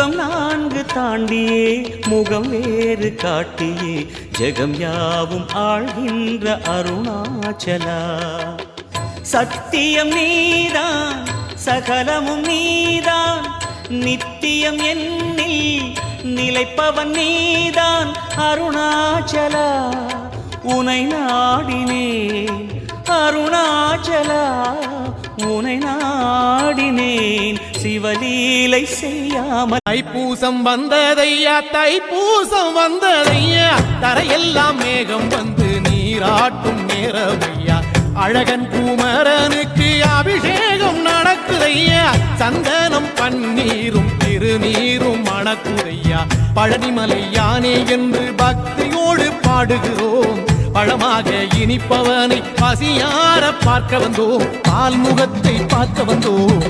யுகம் 4 தாண்டியே முகம் வேறு காட்டியே ஜெகம் யாவும் ஆழ்கின்ற அருணாச்சலா. சத்தியம் நீதான் சகலமும் நீதான் நித்தியம் என்னில் நிலைப்பவன் நீதான் அருணாச்சலா. உனை நாடினேன் அருணாச்சலா, உனை நாடினேன் சிவலீலை செய்யாமல். தைப்பூசம் வந்ததையா தைப்பூசம் வந்ததையா தரையெல்லாம் மேகம் வந்து நீராட்டும் நேரமையா. அழகன் குமரனுக்கு அபிஷேகம் நடக்குதையா. சந்தனம் பன்னீரும் திருநீரும் மணக்குதையா. பழனிமலை யானே என்று பக்தியோடு பாடுகிறோம். பழமாக இனிப்பவனை பசியார பார்க்க வந்தோம். பால் முகத்தை பார்க்க வந்தோம்.